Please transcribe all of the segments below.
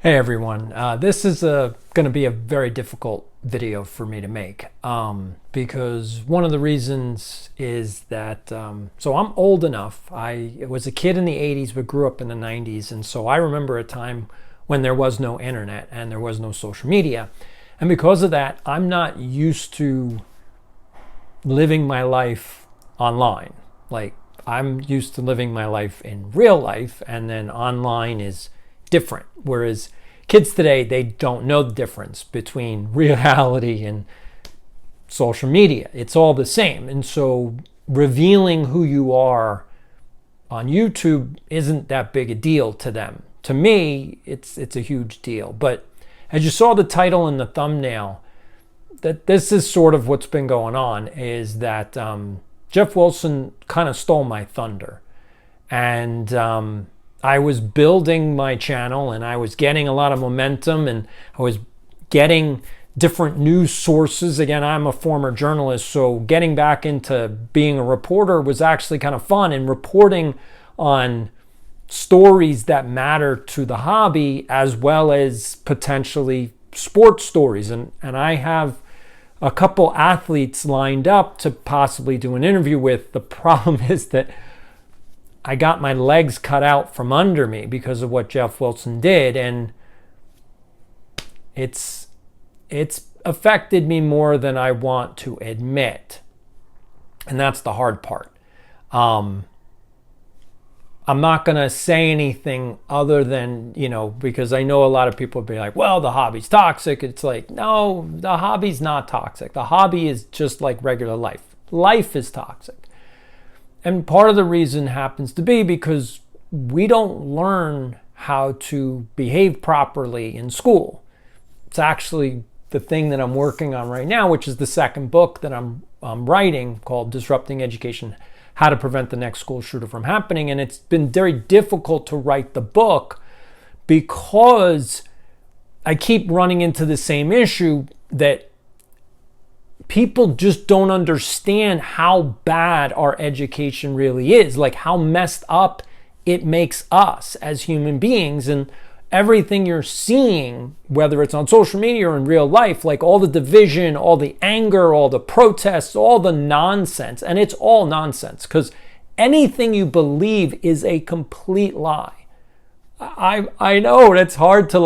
Hey everyone, this is going to be a very difficult video for me to make because one of the reasons is that, so I'm old enough. I was a kid in the 80s but grew up in the 90s, and so I remember a time when there was no internet and there was no social media. And because of that, I'm not used to living my life online. Like, I'm used to living my life in real life, and then online is different. Whereas kids today, they don't know the difference between reality and social media. It's all the same. And so revealing who you are on YouTube isn't that big a deal to them. To me, it's a huge deal. But as you saw the title and the thumbnail, that this is sort of what's been going on, is that Geoff Wilson kind of stole my thunder. And I was building my channel and I was getting a lot of momentum and I was getting different news sources. Again, I'm a former journalist, so getting back into being a reporter was actually kind of fun, and reporting on stories that matter to the hobby as well as potentially sports stories. And I have a couple athletes lined up to possibly do an interview with. The problem is that I got my legs cut out from under me because of what Geoff Wilson did, and it's affected me more than I want to admit, and that's the hard part. I'm not going to say anything other than, because I know a lot of people will be like, well, the hobby's toxic. It's like, no, the hobby's not toxic. The hobby is just like regular life. Life is toxic. And part of the reason happens to be because we don't learn how to behave properly in school. It's actually the thing that I'm working on right now, which is the second book that I'm writing, called Disrupting Education: How to Prevent the Next School Shooter from Happening. And it's been very difficult to write the book because I keep running into the same issue, that people just don't understand how bad our education really is, like how messed up it makes us as human beings. And everything you're seeing, whether it's on social media or in real life, like all the division, all the anger, all the protests, all the nonsense, and it's all nonsense because anything you believe is a complete lie. I know that's hard to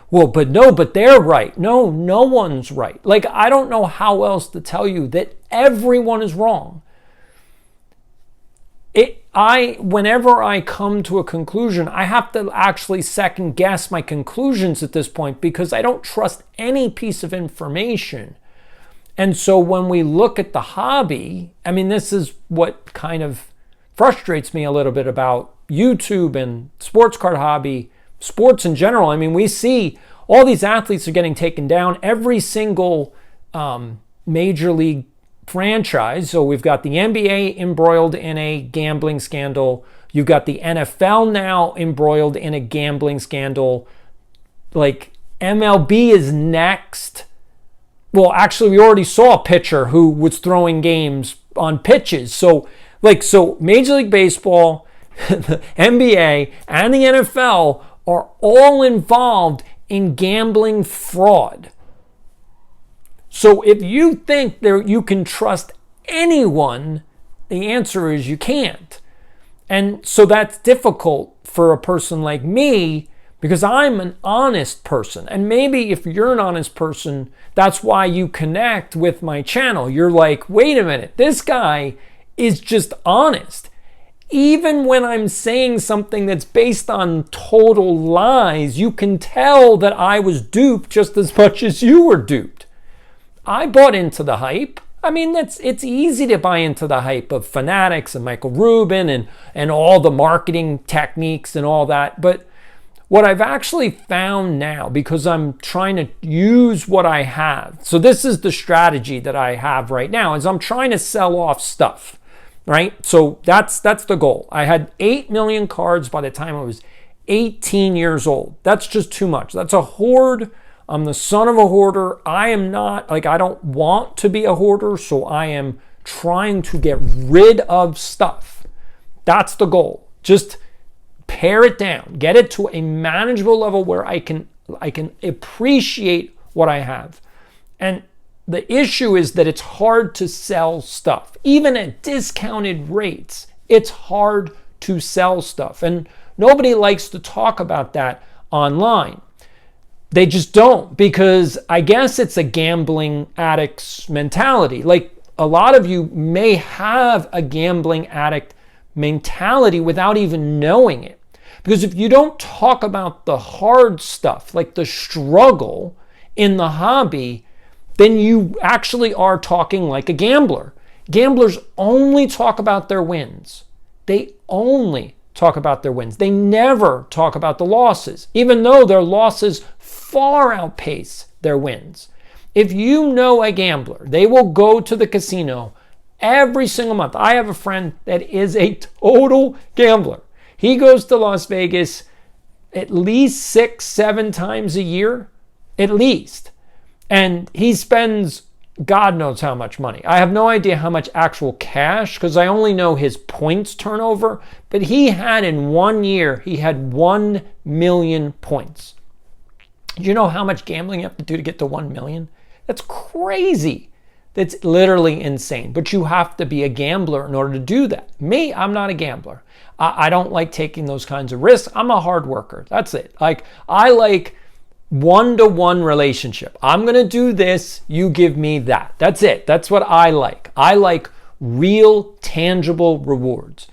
but they're right. No one's right. Like, I don't know how else to tell you that everyone is wrong. Whenever I come to a conclusion, I have to actually second guess my conclusions at this point, because I don't trust any piece of information. And so when we look at the hobby, this is what kind of frustrates me a little bit about YouTube and Sportscard hobby, sports in general. We see all these athletes are getting taken down. Every single major league franchise. So we've got the NBA embroiled in a gambling scandal. You've got the NFL now embroiled in a gambling scandal. Like, MLB is next. Well, actually, we already saw a pitcher who was throwing games on pitches. So Major League Baseball, the NBA, and the NFL are all involved in gambling fraud. So if you think you can trust anyone, the answer is you can't. And so that's difficult for a person like me, because I'm an honest person. And maybe if you're an honest person, that's why you connect with my channel. You're like, wait a minute, this guy is just honest. Even when I'm saying something that's based on total lies, you can tell that I was duped just as much as you were duped. I bought into the hype. It's easy to buy into the hype of Fanatics and Michael Rubin and all the marketing techniques and all that. But what I've actually found now, because I'm trying to use what I have, so this is the strategy that I have right now, is I'm trying to sell off stuff. Right? So that's the goal. I had 8 million cards by the time I was 18 years old. That's just too much. That's a hoard. I'm the son of a hoarder. I am not, I don't want to be a hoarder, so I am trying to get rid of stuff. That's the goal. Just pare it down. Get it to a manageable level where I can I can appreciate what I have. And the issue is that it's hard to sell stuff. Even at discounted rates, it's hard to sell stuff. And nobody likes to talk about that online. They just don't, because I guess it's a gambling addict's mentality. Like, a lot of you may have a gambling addict mentality without even knowing it. Because if you don't talk about the hard stuff, like the struggle in the hobby, then you actually are talking like a gambler. Gamblers only talk about their wins. They only talk about their wins. They never talk about the losses, even though their losses far outpace their wins. If you know a gambler, they will go to the casino every single month. I have a friend that is a total gambler. He goes to Las Vegas at least 6-7 times a year, at least. And he spends God knows how much money. I have no idea how much actual cash, because I only know his points turnover. But he had, in 1 year, he had 1 million points. Do you know how much gambling you have to do to get to 1 million? That's crazy. That's literally insane. But you have to be a gambler in order to do that. Me, I'm not a gambler. I don't like taking those kinds of risks. I'm a hard worker. That's it. Like, I like one-to-one relationship. I'm going to do this, you give me that. That's it. That's what I like. I like real, tangible rewards.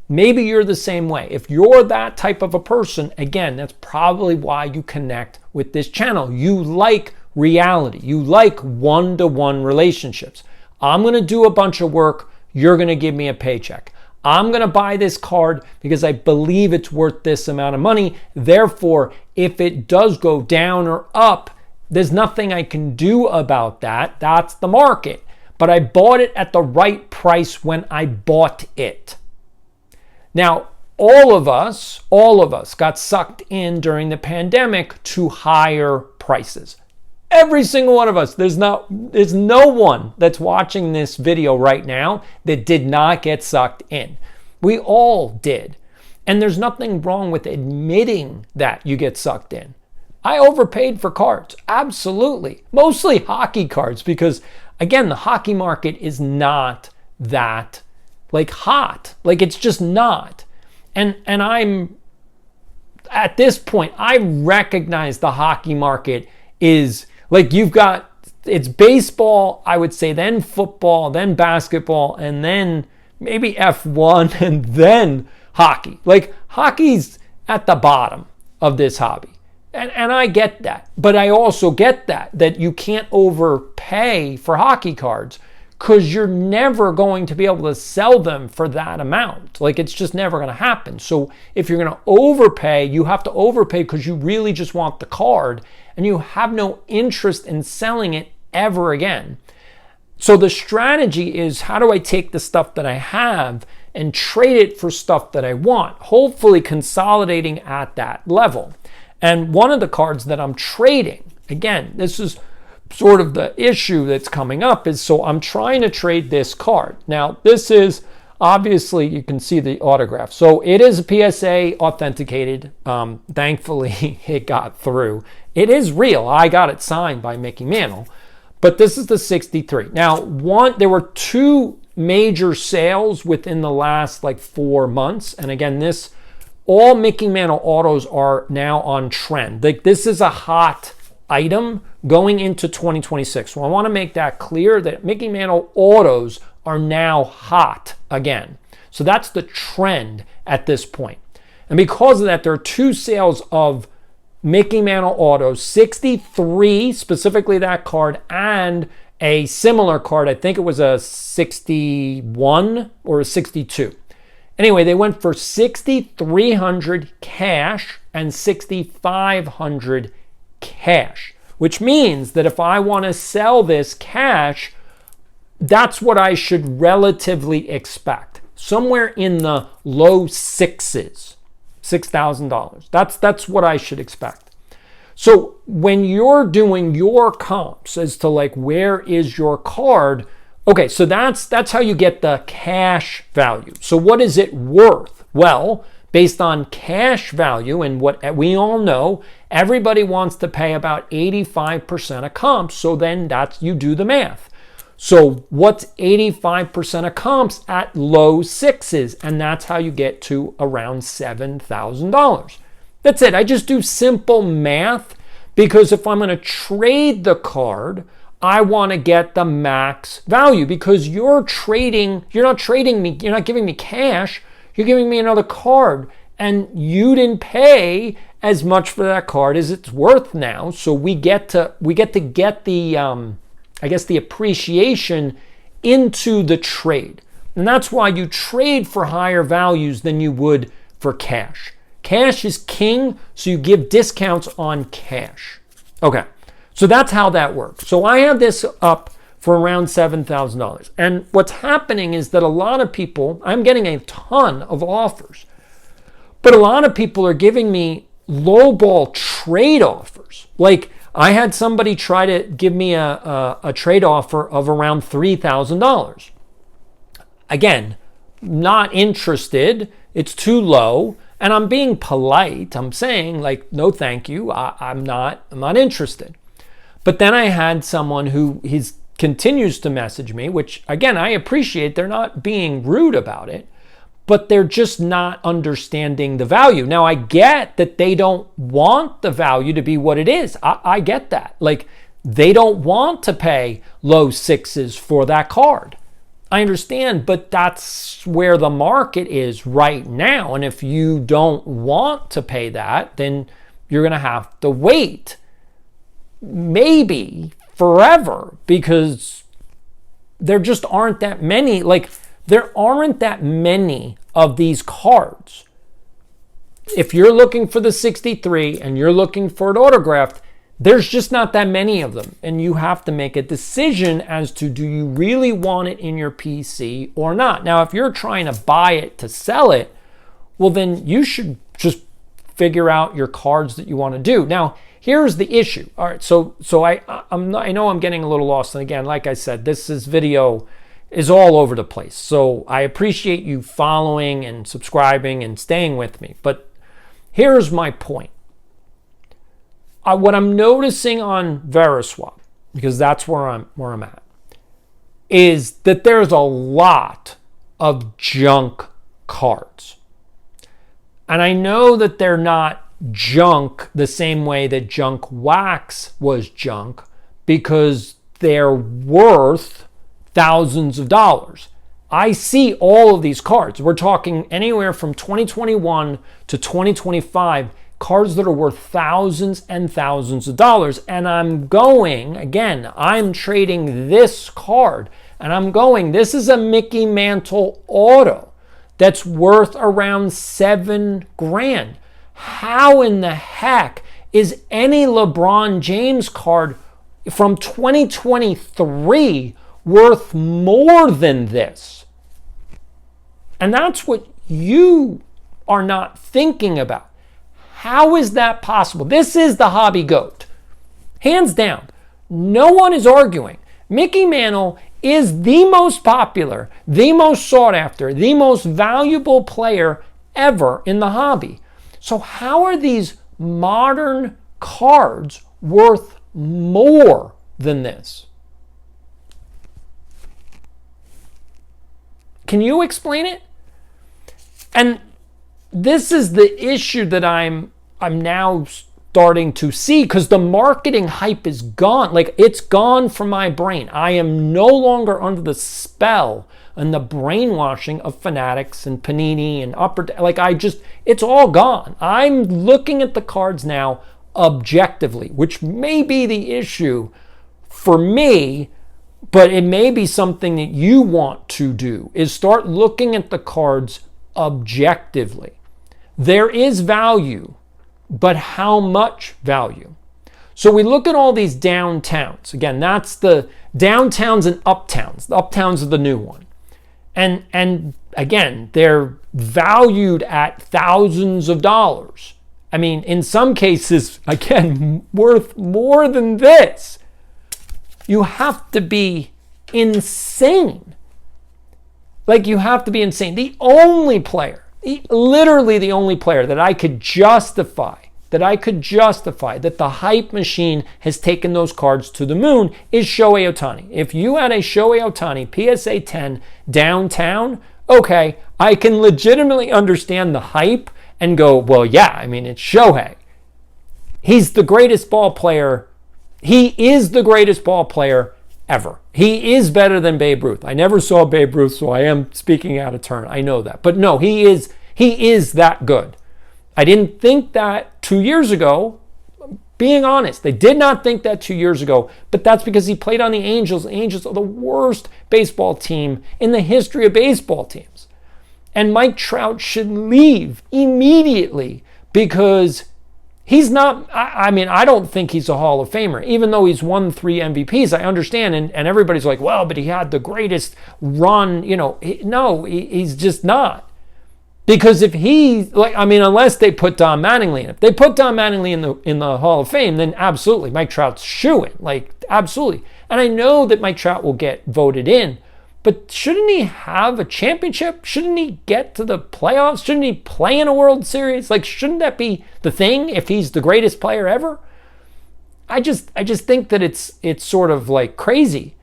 Maybe you're the same way. If you're that type of a person, again, that's probably why you connect with this channel. You like reality. You like one-to-one relationships. I'm going to do a bunch of work. You're going to give me a paycheck. I'm going to buy this card because I believe it's worth this amount of money. Therefore, if it does go down or up, there's nothing I can do about that. That's the market. But I bought it at the right price when I bought it. Now, all of us got sucked in during the pandemic to higher prices. Every single one of us. There's no one that's watching this video right now that did not get sucked in. We all did. And there's nothing wrong with admitting that you get sucked in. I overpaid for cards. Absolutely. Mostly hockey cards, because again, the hockey market is not that hot. It's just not. And I'm at this point, I recognize the hockey market is it's baseball, I would say, then football, then basketball, and then maybe F1, and then hockey. Hockey's at the bottom of this hobby. And I get that. But I also get that you can't overpay for hockey cards, because you're never going to be able to sell them for that amount. It's just never going to happen. So if you're going to overpay, you have to overpay because you really just want the card, and you have no interest in selling it ever again. So the strategy is, how do I take the stuff that I have and trade it for stuff that I want, hopefully consolidating at that level. And one of the cards that I'm trading, again, this is sort of the issue that's coming up, is so I'm trying to trade this card. Now, this is obviously, you can see the autograph. So it is a PSA authenticated. Thankfully, it got through. It is real. I got it signed by Mickey Mantle. But this is the 63. Now, there were 2 major sales within the last 4 months. And again, all Mickey Mantle autos are now on trend. This is a hot item going into 2026. So I want to make that clear, that Mickey Mantle autos are now hot again. So that's the trend at this point. And because of that, there are 2 sales of Mickey Mantle autos, 63, specifically that card, and a similar card. I think it was a 61 or a 62. Anyway, they went for $6,300 cash and $6,500 cash, which means that if I want to sell this cash, that's what I should relatively expect. Somewhere in the low sixes, $6,000. That's what I should expect. So when you're doing your comps as to where is your card, okay, so that's how you get the cash value. So what is it worth? Well, based on cash value. And what we all know, everybody wants to pay about 85% of comps. So then you do the math. So what's 85% of comps at low sixes? And that's how you get to around $7,000. That's it. I just do simple math, because if I'm going to trade the card, I want to get the max value, because you're not trading me, you're not giving me cash, you're giving me another card, and you didn't pay as much for that card as it's worth now. So we get to get the I guess the appreciation into the trade. And that's why you trade for higher values than you would for cash. Cash is king, so you give discounts on cash. Okay, so that's how that works. So I have this up for around $7,000. And what's happening is that a lot of people, I'm getting a ton of offers, but a lot of people are giving me lowball trade offers. Like, I had somebody try to give me a trade offer of around $3,000. Again, not interested. It's too low. And I'm being polite. I'm saying, like, no, thank you. I'm not interested. But then I had someone who continues to message me, which, again, I appreciate. They're not being rude about it, but they're just not understanding the value. Now, I get that they don't want the value to be what it is. I get that. Like, they don't want to pay low sixes for that card. I understand, but that's where the market is right now. And if you don't want to pay that, then you're going to have to wait maybe forever, because there just aren't that many. Like, there aren't that many of these cards. If you're looking for the 63 and you're looking for it autographed, there's just not that many of them. And you have to make a decision as to, do you really want it in your PC or not? Now, if you're trying to buy it to sell it, well, then you should just figure out your cards that you want to do. Now, here's the issue. All right, so I know I'm getting a little lost. And again, like I said, this video is all over the place. So I appreciate you following and subscribing and staying with me. But here's my point. What I'm noticing on Veriswap, because that's where I'm at, is that there's a lot of junk cards. And I know that they're not junk the same way that junk wax was junk, because they're worth thousands of dollars. I see all of these cards. We're talking anywhere from 2021 to 2025, cards that are worth thousands and thousands of dollars. And I'm trading this card, and this is a Mickey Mantle auto that's worth around $7,000. How in the heck is any LeBron James card from 2023 worth more than this? And that's what you are not thinking about. How is that possible? This is the hobby GOAT. Hands down. No one is arguing. Mickey Mantle is the most popular, the most sought after, the most valuable player ever in the hobby. So how are these modern cards worth more than this? Can you explain it? And this is the issue that I'm now starting to see, because the marketing hype is gone. Like, it's gone from my brain. I am no longer under the spell and the brainwashing of Fanatics and Panini and it's all gone. I'm looking at the cards now objectively, which may be the issue for me, but it may be something that you want to do, is start looking at the cards objectively. There is value, but how much value? So we look at all these downtowns. Again, that's the downtowns and uptowns. The uptowns are the new one. And again, they're valued at thousands of dollars. I mean, in some cases, again, worth more than this. You have to be insane. Like, you have to be insane. The only player literally the only player that I could justify that the hype machine has taken those cards to the moon is Shohei Ohtani. If you had a Shohei Ohtani PSA 10 downtown, okay, I can legitimately understand the hype and go, well, yeah, I mean, it's Shohei. He's the greatest ball player. He is the greatest ball player ever. He is better than Babe Ruth. I never saw Babe Ruth, so I am speaking out of turn. I know that. But no, he is that good. I didn't think that 2 years ago. Being honest, they did not think that 2 years ago, but that's because he played on the Angels. The Angels are the worst baseball team in the history of baseball teams. And Mike Trout should leave immediately because he's not, I mean, I don't think he's a Hall of Famer, even though he's won 3 MVPs. I understand, and everybo's like, well, but he had the greatest run, No, he's just not. Because if unless they put Don Mattingly in. If they put Don Mattingly in the Hall of Fame, then absolutely, Mike Trout's shoo-in. Absolutely. And I know that Mike Trout will get voted in, but shouldn't he have a championship? Shouldn't he get to the playoffs? Shouldn't he play in a World Series? Shouldn't that be the thing if he's the greatest player ever? I just think that it's sort of crazy.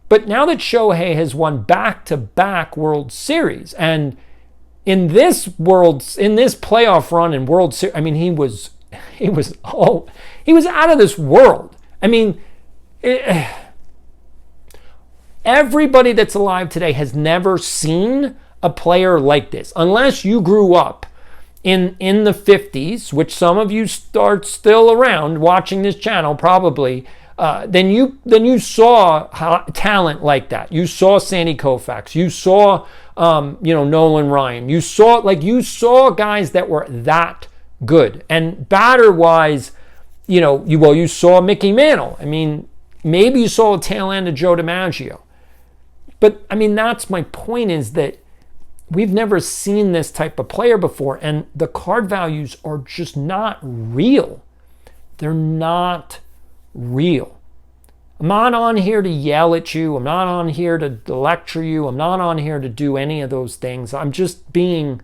But now that Shohei has won back-to-back World Series, and in this playoff run in World Series, I mean, he was out of this world. I mean, everybody that's alive today has never seen a player like this, unless you grew up in the 50s, which some of you start still around watching this channel probably. Then you saw talent like that. You saw Sandy Koufax. You saw Nolan Ryan. You saw guys that were that good. And batter wise, you saw Mickey Mantle. I mean, maybe you saw a tail end of Joe DiMaggio. But I mean, that's my point, is that we've never seen this type of player before, and the card values are just not real. They're not real. I'm not on here to yell at you. I'm not on here to lecture you. I'm not on here to do any of those things. I'm being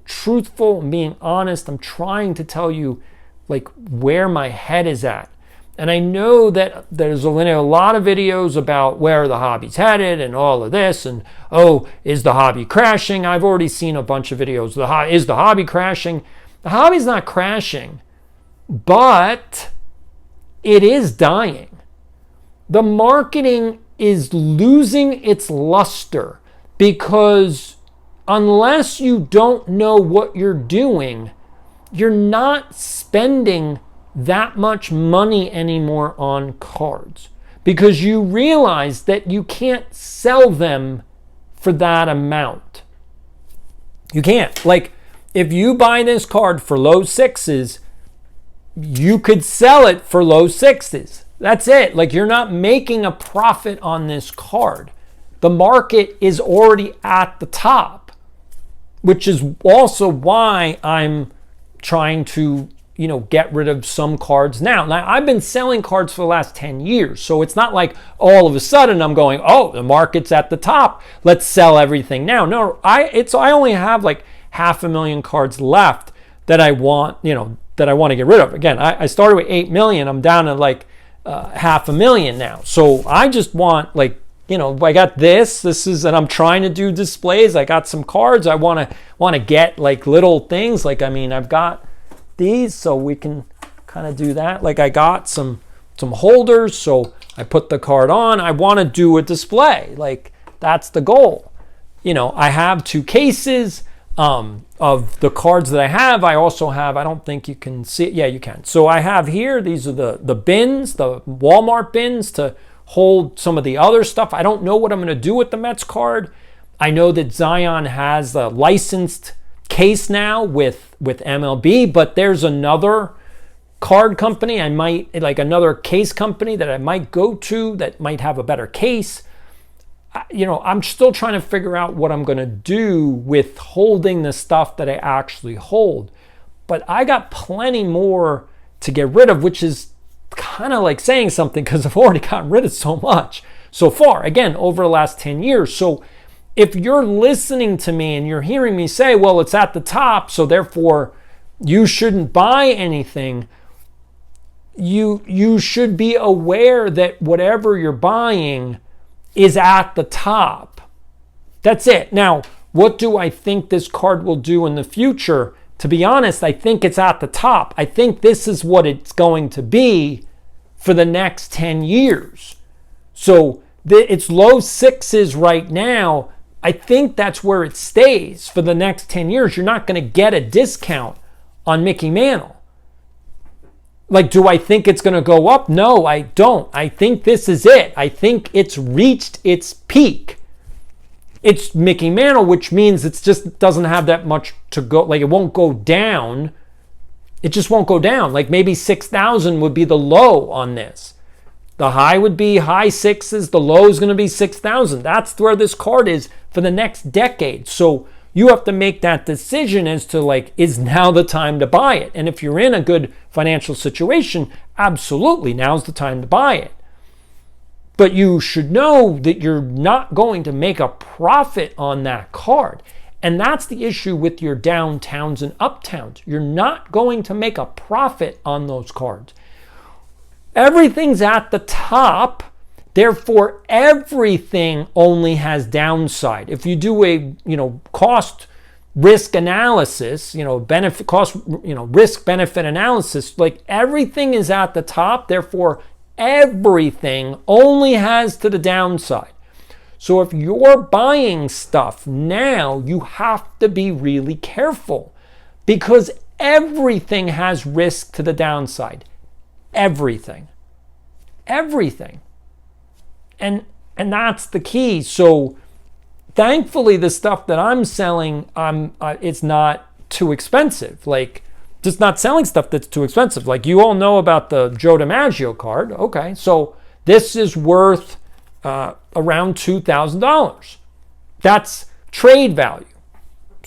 truthful. I'm being honest. I'm trying to tell you where my head is at. And I know that there's a lot of videos about where the hobby's headed and all of this, and is the hobby crashing? I've already seen a bunch of videos. Is the hobby crashing? The hobby's not crashing, but it is dying. The marketing is losing its luster because unless you don't know what you're doing, you're not spending that much money anymore on cards because you realize that you can't sell them for that amount. You can't. If you buy this card for low sixes, you could sell it for low sixes. That's it. You're not making a profit on this card. The market is already at the top, which is also why I'm trying to, get rid of some cards now. Now, I've been selling cards for the last 10 years, so it's not like all of a sudden I'm going, the market's at the top, let's sell everything now. No, I only have 500,000 cards left that I want, that I want to get rid of. Again, I started with 8 million. I'm down to 500,000 now. So I just want I got this is, and I'm trying to do displays. I got some cards. I want to get little things. I've got these, so we can kind of do that. I got some holders, so I put the card on. I want to do a display. That's the goal. I have 2 cases of the cards that I have. I also have, I don't think you can see it. Yeah, you can. So I have here, these are the bins, the Walmart bins to hold some of the other stuff. I don't know what I'm going to do with the Mets card. I know that Zion has a licensed case now with MLB, but there's another card company I might, another case company that I might go to that might have a better case. I'm still trying to figure out what I'm going to do with holding the stuff that I actually hold. But I got plenty more to get rid of, which is kind of saying something because I've already gotten rid of so much so far, again, over the last 10 years. So if you're listening to me and you're hearing me say, well, it's at the top, so therefore you shouldn't buy anything, you should be aware that whatever you're buying is at the top. That's it. Now, what do I think this card will do in the future? To be honest, I think it's at the top. I think this is what it's going to be for the next 10 years. So it's low sixes right now. I think that's where it stays for the next 10 years. You're not going to get a discount on Mickey Mantle. Like, do I think it's going to go up? No, I don't. I think this is it. I think it's reached its peak. It's Mickey Mantle, which means it just doesn't have that much to go. Like, it won't go down. It just won't go down. Like, maybe 6,000 would be the low on this. The high would be high sixes. The low is going to be 6,000. That's where this card is for the next decade. So you have to make that decision as to, like, is now the time to buy it? And if you're in a good financial situation, absolutely, now's the time to buy it. But you should know that you're not going to make a profit on that card. And that's the issue with your downtowns and uptowns. You're not going to make a profit on those cards. Everything's at the top. Therefore, everything only has downside. If you do a, cost risk analysis, benefit cost, risk benefit analysis, like, everything is at the top. Therefore, everything only has to the downside. So if you're buying stuff now, you have to be really careful, because everything has risk to the downside. Everything. And that's the key. So thankfully, the stuff that I'm selling, it's not too expensive. Like, just not selling stuff that's too expensive. Like, you all know about the Joe DiMaggio card. Okay, so this is worth around $2,000. That's trade value.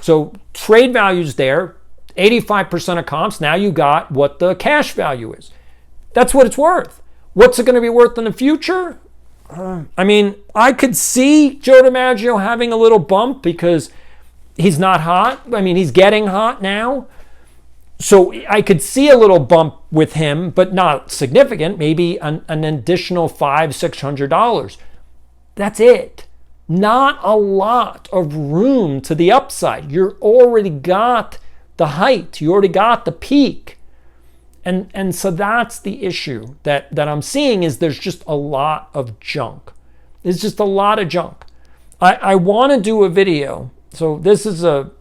So trade value's there, 85% of comps. Now you got what the cash value is. That's what it's worth. What's it going to be worth in the future? I mean, I could see Joe DiMaggio having a little bump because he's not hot. I mean, he's getting hot now. So I could see a little bump with him, but not significant. Maybe an additional $500-$600. That's it. Not a lot of room to the upside. You already got the height. You already got the peak. And so that's the issue that I'm seeing, is there's just a lot of junk. There's just a lot of junk. I want to do a video. So this is a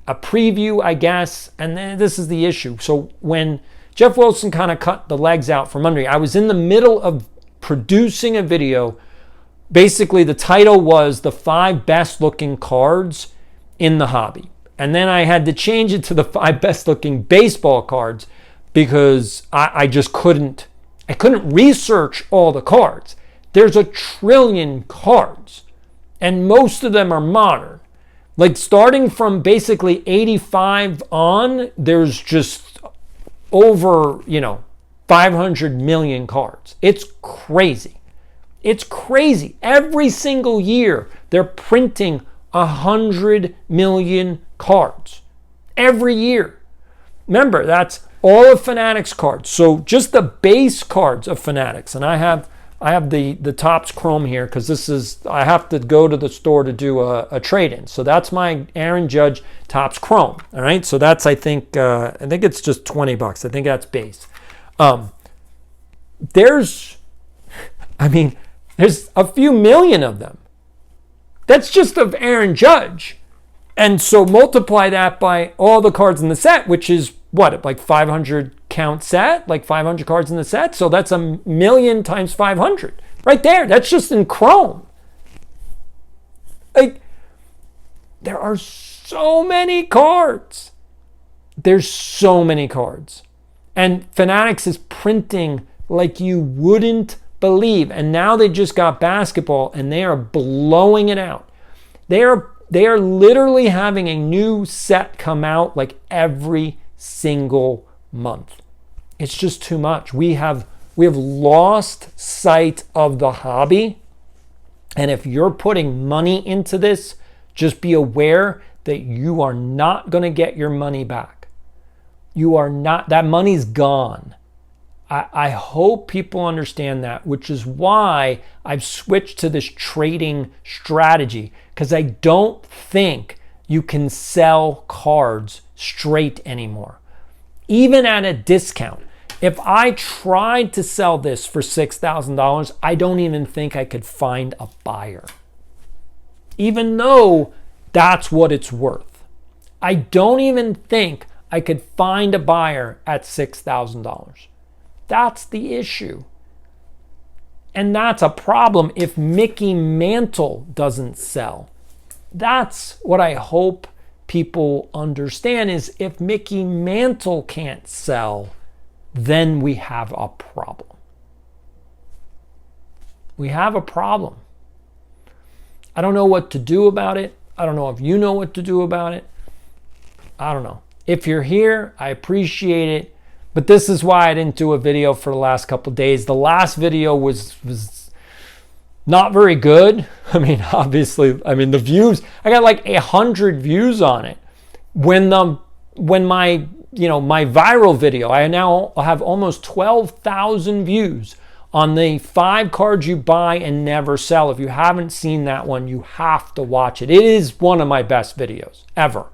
preview, I guess, and then this is the issue. So when Geoff Wilson kind of cut the legs out from under me, I was in the middle of producing a video. Basically, the title was the 5 best looking cards in the hobby. And then I had to change it to the 5 best looking baseball cards, because I just couldn't research all the cards. There's 1 trillion cards, and most of them are modern. Like, starting from basically 85 on, there's just over, 500 million cards. It's crazy. It's crazy. Every single year, they're printing 100 million cards. Every year. Remember, that's all of Fanatics cards. So just the base cards of Fanatics. And I have the Topps Chrome here, because I have to go to the store to do a trade-in. So that's my Aaron Judge Topps Chrome. All right. So that's, I think it's just $20. I think that's base. There's a few million of them. That's just of Aaron Judge. And so multiply that by all the cards in the set, which is what, like 500 count set, like 500 cards in the set. So that's 1 million times 500 right there. That's just in Chrome. Like, there are so many cards. There's so many cards. And Fanatics is printing like you wouldn't believe. And now they just got basketball, and they are blowing it out. They are literally having a new set come out like every single month. It's just too much. We have lost sight of the hobby. And if you're putting money into this, Just be aware that you are not going to get your money back. You are not, that money's gone. I hope people understand that, which is why I've switched to this trading strategy, because I don't think you can sell cards straight anymore, even at a discount. If I tried to sell this for $6,000, I don't even think I could find a buyer, even though that's what it's worth. I don't even think I could find a buyer at $6,000. That's the issue. And that's a problem if Mickey Mantle doesn't sell. That's what I hope people understand, is if Mickey Mantle can't sell, then we have a problem. We have a problem. I don't know what to do about it. I don't know if you know what to do about it. I don't know. If you're here, I appreciate it. But this is why I didn't do a video for the last couple of days. The last video was not very good. I mean, obviously, the views, I got like 100 views on it. When my viral video, I now have almost 12,000 views on the 5 cards you buy and never sell. If you haven't seen that one, you have to watch it. It is one of my best videos ever.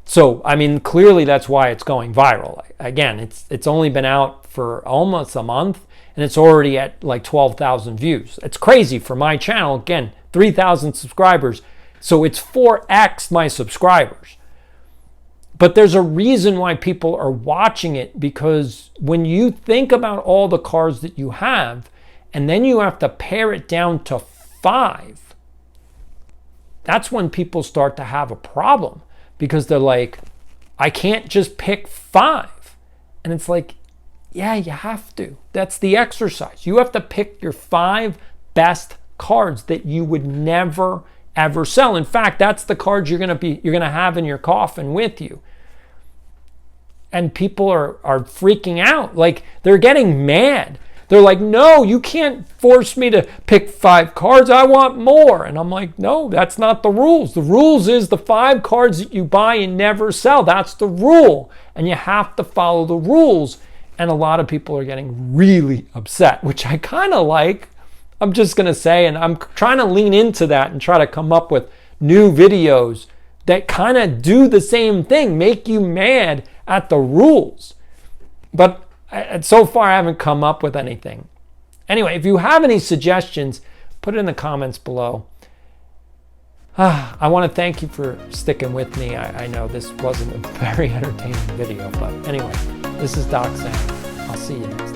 So, clearly that's why it's going viral. Again, it's only been out for almost a month, and it's already at like 12,000 views. It's crazy for my channel. Again, 3,000 subscribers. So it's 4x my subscribers. But there's a reason why people are watching it, because when you think about all the cards that you have, and then you have to pare it down to 5, that's when people start to have a problem. Because they're like, I can't just pick 5. And it's like, yeah, you have to. That's the exercise. You have to pick your 5 best cards that you would never, ever sell. In fact, that's the cards you're gonna have in your coffin with you. And people are freaking out. Like, they're getting mad. They're like, no, you can't force me to pick 5 cards. I want more. And I'm like, no, that's not the rules. The rules is the 5 cards that you buy and never sell. That's the rule. And you have to follow the rules. And a lot of people are getting really upset, which I kind of like. I'm just going to say, and I'm trying to lean into that and try to come up with new videos that kind of do the same thing, make you mad at the rules. But so far, I haven't come up with anything. Anyway, if you have any suggestions, put it in the comments below. I want to thank you for sticking with me. I know this wasn't a very entertaining video, but anyway, this is Doc saying, I'll see you next time.